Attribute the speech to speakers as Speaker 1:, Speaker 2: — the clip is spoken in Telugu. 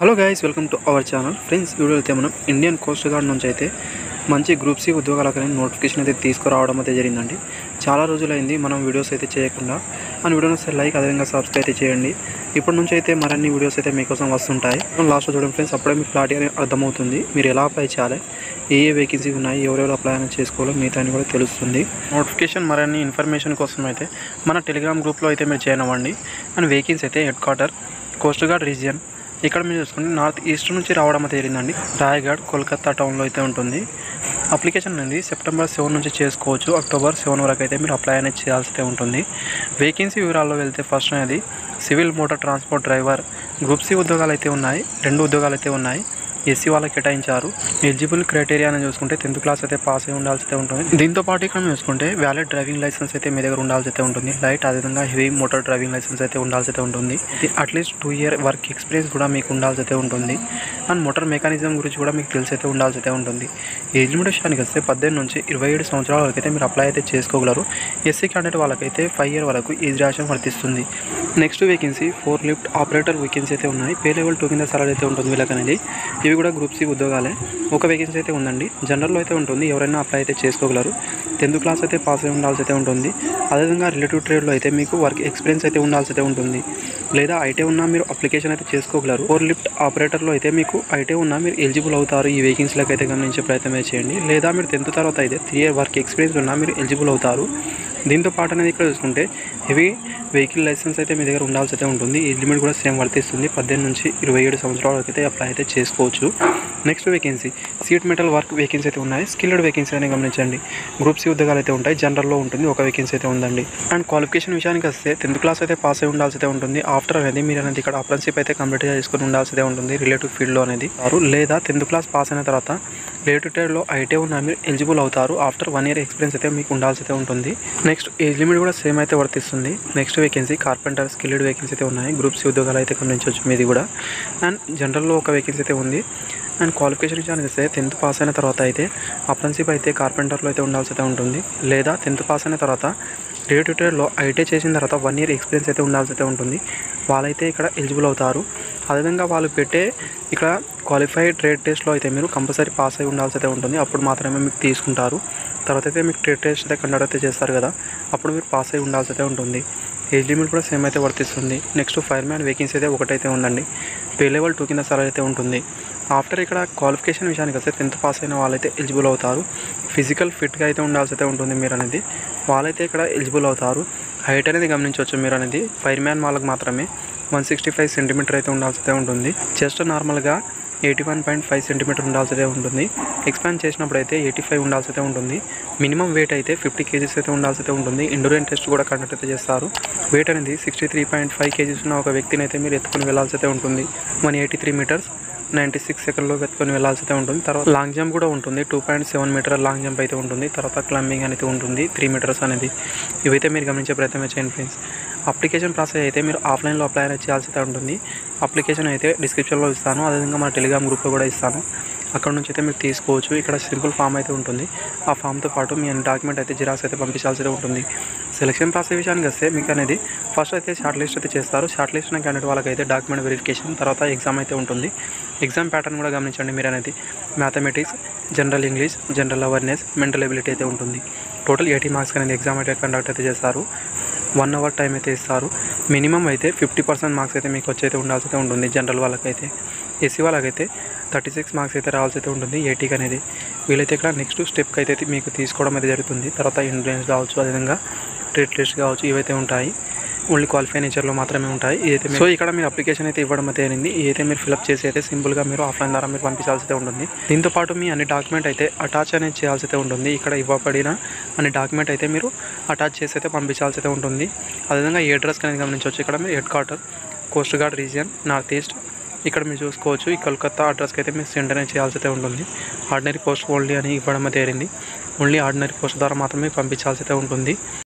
Speaker 1: Hello guys, welcome to our channel. Friends, video అయితే మనం ఇండియన్ కోస్ట్ గార్డ్ నుంచి అయితే మంచి గ్రూప్ సి ఉద్యోగాలకనే నోటిఫికేషన్ అయితే తీసుకురావడం అయితే జరిగిందండి. చాలా రోజులైంది మనం వీడియోస్ అయితే చేయకుండా. మన వీడియోని వస్తే లైక్, అదేవిధంగా సబ్స్క్రైబ్ అయితే చేయండి. ఇప్పటి నుంచి అయితే మరిన్ని వీడియోస్ అయితే మీకోసం వస్తుంటాయి. లాస్ట్లో చూడండి ఫ్రెండ్స్, అప్పుడే మీకు క్లారిటీ అర్థమవుతుంది. మీరు ఎలా అప్లై చేయాలి, ఏ వేకెన్సీ ఉన్నాయి, ఎవరెవరు అప్లై అనేది చేసుకోవాలో మిగతా అని కూడా తెలుస్తుంది. నోటిఫికేషన్ మరిన్ని ఇన్ఫర్మేషన్ కోసం అయితే మన టెలిగ్రామ్ గ్రూప్లో అయితే మీరు జాయిన్ అవ్వండి. అండ్ వేకెన్సీ అయితే head quarter coast guard region. ఇక్కడ మీరు చూసుకుంటే నార్త్ ఈస్ట్ నుంచి రావడం అయితే జరిగిందండి. రాయగఢ్, కోల్కతా టౌన్లో అయితే ఉంటుంది. అప్లికేషన్ అనేది సెప్టెంబర్ 7 నుంచి చేసుకోవచ్చు. అక్టోబర్ 7 వరకు అయితే మీరు అప్లై అనేది చేయాల్సి ఉంటుంది. వేకెన్సీ వివరాల్లో వెళ్తే ఫస్ట్ అనేది civil motor transport driver group C ఉద్యోగాలు అయితే ఉన్నాయి. 2 ఉద్యోగాలు అయితే ఉన్నాయి. ఎస్సీ వాళ్ళకి కేటాయించారు. ఎలిజిబుల్ క్రైటీరియా అని చూసుకుంటే 10th క్లాస్ అయితే పాస్ అయి ఉండాల్సి అయితే ఉంటుంది. దీంతో పాటు ఇక్కడ చూసుకుంటే వ్యాలిడ్ డ్రైవింగ్ లైసెన్స్ అయితే మీ దగ్గర ఉండాల్సి అయితే ఉంటుంది. లైట్, అదేవిధంగా హెవీ మోటార్ డ్రైవింగ్ లైసెన్స్ అయితే ఉండాల్సి అయితే ఉంటుంది. అట్లీస్ట్ 2 year వర్క్ ఎక్స్పీరియన్స్ కూడా మీకు ఉండాల్సి అయితే ఉంటుంది. అండ్ మోటార్ మెకానిజం గురించి కూడా మీకు తెలిసి అయితే ఉండాల్సి అయితే ఉంటుంది. ఏజ్ లిమిట్ విషయానికి వస్తే 18 నుంచి 27 సంవత్సరాల వరకు అయితే మీరు అప్లై అయితే చేసుకోగలరు. ఎస్సీ క్యాండిడేట్ వాళ్ళకైతే 5 year వరకు ఏజ్ రేషన్ వర్తిస్తుంది. Next vacancy 4 lift operator vacancy అయితే ఉన్నాయి. పే లెవెల్ 2 కింద సాలరీ అయితే ఉంటుంది వీళ్ళకనేది. ఇవి కూడా గ్రూప్ సి ఉద్యోగాలే. ఒక వేకెన్సీ అయితే ఉందండి. జనరల్లో అయితే ఉంటుంది. ఎవరైనా అప్లై అయితే చేసుకోగలరు. 10th క్లాస్ అయితే పాస్ అయి ఉండాల్సి అయితే ఉంటుంది. అదేవిధంగా రిలేటివ్ ట్రేడ్లో అయితే మీకు వర్క్ ఎక్స్పీరియన్స్ అయితే ఉండాల్సి అయితే ఉంటుంది. లేదా ఐటీ ఉన్నా మీరు అప్లికేషన్ అయితే చేసుకోగలరు. 4 లిఫ్ట్ ఆపరేటర్లో అయితే మీకు ఐటీ ఉన్నా మీరు ఎలిజిబుల్ అవుతారు. ఈ వేకెన్సీలకు అయితే గమనించే ప్రయత్నం చేయండి. లేదా మీరు 10th తర్వాత అయితే 3 year వర్క్ ఎక్స్పీరియన్స్ ఉన్నా మీరు ఎలిజిబుల్ అవుతారు. దీంతో పాటు అనేది ఇక్కడ చూసుకుంటే హెవీ వెహికల్ లైసెన్స్ అయితే మీ దగ్గర ఉండాల్సి అయితే ఉంటుంది. ఏజ్ లిమిట్ కూడా సేమ్ వర్తిస్తుంది. 18 నుంచి 27 సంవత్సరాల వరకు అయితే అప్లై అయితే చేసుకోవచ్చు. Next vacancy seat metal work vacancy అయితే ఉన్నాయి. స్కిల్డ్ వేకెన్సీ అని గమనించండి. గ్రూప్ సి ఉద్యోగాలు అయితే ఉంటాయి. జనరల్లో ఉంటుంది. ఒక వేకెన్సీ అయితే ఉందండి. అండ్ క్వాలిఫికేషన్ విషయానికి వస్తే 10th క్లాస్ అయితే పాస్ అయి ఉండాల్సి అయితే ఉంటుంది. ఆఫ్టర్ అనేది మీరు అనేది ఇక్కడ అప్రెంటిస్‌షిప్ అయితే కంప్లీట్గా చేసుకుని ఉండాల్సి అయితే ఉంటుంది. రిలేటివ్ ఫీల్డ్లో అనేది లేదా 10th క్లాస్ పాస్ అయిన తర్వాత రిలేటివ్ ట్రేడ్లో ఐటీ ఉన్న మీరు ఎలిజిబుల్ అవుతారు. ఆఫ్టర్ 1 year ఎక్స్పీరియన్స్ అయితే మీకు ఉండాల్సి అయితే ఉంటుంది. నెక్స్ట్ ఏజ్ లిమిట్ కూడా సేమ్ అయితే వర్తిస్తుంది. Next vacancy carpenter skilled vacancy అయితే ఉన్నాయి. గ్రూప్ సి ఉద్యోగాలు అయితే గమనించవచ్చు మీది కూడా. అండ్ జనరల్లో ఒక వేకెన్సీ అయితే ఉంది. అండ్ క్వాలిఫికేషన్ విషయానికి వస్తే 10th పాస్ అయిన తర్వాత అయితే అప్రెంటిస్‌షిప్ అయితే కార్పెంటర్లో అయితే ఉండాల్సి అయితే ఉంటుంది. లేదా 10th పాస్ అయిన తర్వాత రిలేటివ్ ట్రేడ్లో ఐటీ చేసిన తర్వాత 1 year ఎక్స్పీరియన్స్ అయితే ఉండాల్సి అయితే ఉంటుంది. వాళ్ళైతే ఇక్కడ ఎలిజిబుల్ అవుతారు. అదేవిధంగా వాళ్ళు పెట్టే ఇక్కడ క్వాలిఫైడ్ ట్రేడ్ టెస్ట్లో అయితే మీరు కంపల్సరీ పాస్ అయి ఉండాల్సి అయితే ఉంటుంది. అప్పుడు మాత్రమే మీకు తీసుకుంటారు. తర్వాత అయితే మీకు ట్రేడ్ టెస్ట్ అయితే కండక్ట్ అయితే చేస్తారు కదా, అప్పుడు మీరు పాస్ అయి ఉండాల్సి అయితే ఉంటుంది. ఏజ్ లిమిట్ కూడా సేమ్ అయితే వర్తిస్తుంది. నెక్స్ట్ ఫైర్మ్యాన్ వేకెన్సీ అయితే ఒకటైతే ఉందండి. పే లెవెల్ 2 కింద సాలరీ అయితే ఉంటుంది. ఆఫ్టర్ ఇక్కడ క్వాలిఫికేషన్ విషయానికి వస్తే 10th పాస్ అయిన వాళ్ళైతే ఎలిజిబుల్ అవుతారు. ఫిజికల్ ఫిట్గా అయితే ఉండాల్సి అయితే ఉంటుంది మీరు అనేది. వాళ్ళైతే ఇక్కడ ఎలిజిబుల్ అవుతారు. హైట్ అనేది గమనించవచ్చు మీరు అనేది. ఫైర్మ్యాన్ వాళ్ళకి మాత్రమే 165 సెంటీమీటర్ అయితే ఉండాల్సి అయితే ఉంటుంది. చెస్ట్ నార్మల్గా 81.5 సెంటీమీటర్ ఉండాల్సి అయితే ఉంటుంది. ఎక్స్పాండ్ చేసినప్పుడు అయితే 85 ఉండాల్సి అయితే ఉంటుంది. మినిమం వెయిట్ అయితే 50 kgs అయితే ఉండాల్సి అయితే ఉంటుంది. ఎండ్యూరెన్స్ టెస్ట్ కూడా కండక్ట్ అయితే చేస్తారు. వెయిట్ అనేది 63.5 kgs ఉన్న ఒక వ్యక్తిని అయితే మీరు ఎత్తుకొని వెళ్ళాల్సి అయితే ఉంటుంది. 183 meters 96 సెకండ్లో ఎత్తుకొని వెళ్ళాల్సి అయితే ఉంటుంది. తర్వాత లాంగ్ జంప్ కూడా ఉంటుంది. 2.7 meter లాంగ్ జంప్ అయితే ఉంటుంది. తర్వాత క్లైంబింగ్ అనేది ఉంటుంది 3 meters అనేది. ఇవైతే మీరు గమనించే ప్రయత్నం చేయండి ఫ్రెండ్స్. అప్లికేషన్ ప్రాసెస్ అయితే మీరు ఆఫ్లైన్లో అప్లై అనేది చేయాల్సి అయితే ఉంటుంది. అప్లికేషన్ అయితే డిస్క్రిప్షన్లో ఇస్తాను. అదేవిధంగా మన టెలిగ్రామ్ గ్రూప్లో కూడా ఇస్తాను. అక్కడ నుంచి అయితే మీరు తీసుకోవచ్చు. ఇక్కడ సింపుల్ ఫామ్ అయితే ఉంటుంది. ఆ ఫామ్తో పాటు మీ డాక్యుమెంట్ అయితే జిరాక్స్ అయితే పంపించాల్సి అయితే ఉంటుంది. సెలక్షన్ ప్రాసెస్ విషయానికి వస్తే మీకు అనేది ఫస్ట్ అయితే షార్ట్ లిస్ట్ అయితే చేస్తారు. షార్ట్ లిస్ట్ అయిన క్యాండిడేట్ వాళ్ళకైతే డాక్యుమెంట్ వెరిఫికేషన్, తర్వాత ఎగ్జామ్ అయితే ఉంటుంది. ఎగ్జామ్ ప్యాటర్న్ కూడా గమనించండి మీరు అనేది. Mathematics, general English, general awareness, mental ability అయితే ఉంటుంది. టోటల్ 80 మార్క్స్ అనేది ఎగ్జామ్ అయితే కండక్ట్ అయితే చేస్తారు. 1 hour టైం అయితే ఇస్తారు. మినిమం అయితే 50% మార్క్స్ అయితే మీకు వచ్చి అయితే ఉండాల్సి అయితే ఉంటుంది. జనరల్ వాళ్ళకైతే. ఎస్సీ వాళ్ళకైతే 36 మార్క్స్ అయితే రావాల్సి అయితే ఉంటుంది 80కి అనేది. వీళ్ళైతే ఇక్కడ నెక్స్ట్ స్టెప్కి అయితే మీకు తీసుకోవడం అయితే జరుగుతుంది. తర్వాత ఎంట్రన్స్ కావచ్చు, అదేవిధంగా ట్రేడ్ టెస్ట్ కావచ్చు, ఇవైతే ఉంటాయి. ఓన్లీ క్వాలిఫై నేచర్లో మాత్రమే ఉంటాయి. ఇదైతే సో ఇక్కడ మీరు అప్లికేషన్ అయితే ఇవ్వడం అయితే అయింది. ఇదైతే మీరు ఫిల్అప్ చేసి అయితే సింపుల్గా మీరు ఆఫ్లైన్ ద్వారా మీరు పంపించాల్సి అయితే ఉంటుంది. దీంతో పాటు మీ అన్ని డాక్యుమెంట్ అయితే అటాచ్ అనేది చేయాల్సి అయితే ఉంటుంది. ఇక్కడ ఇవ్వబడిన అన్ని డాక్యుమెంట్ అయితే మీరు అటాచ్ చేసి అయితే పంపించాల్సి అయితే ఉంటుంది. అదేవిధంగా ఈ అడ్రస్ అనేది గమనించవచ్చు. ఇక్కడ మీరు head quarter coast guard region north east ఇక్కడ మీరు చూసుకోవచ్చు. ఈ కోల్కతా అడ్రస్కి అయితే మీరు సెండ్ అనేది చేయాల్సి అయితే ఉంటుంది. ఆర్డినరీ పోస్ట్ ఓన్లీ అని ఇవ్వడం అయితే అయింది. ఓన్లీ ఆర్డినరీ పోస్ట్ ద్వారా మాత్రమే పంపించాల్సి అయితే ఉంటుంది.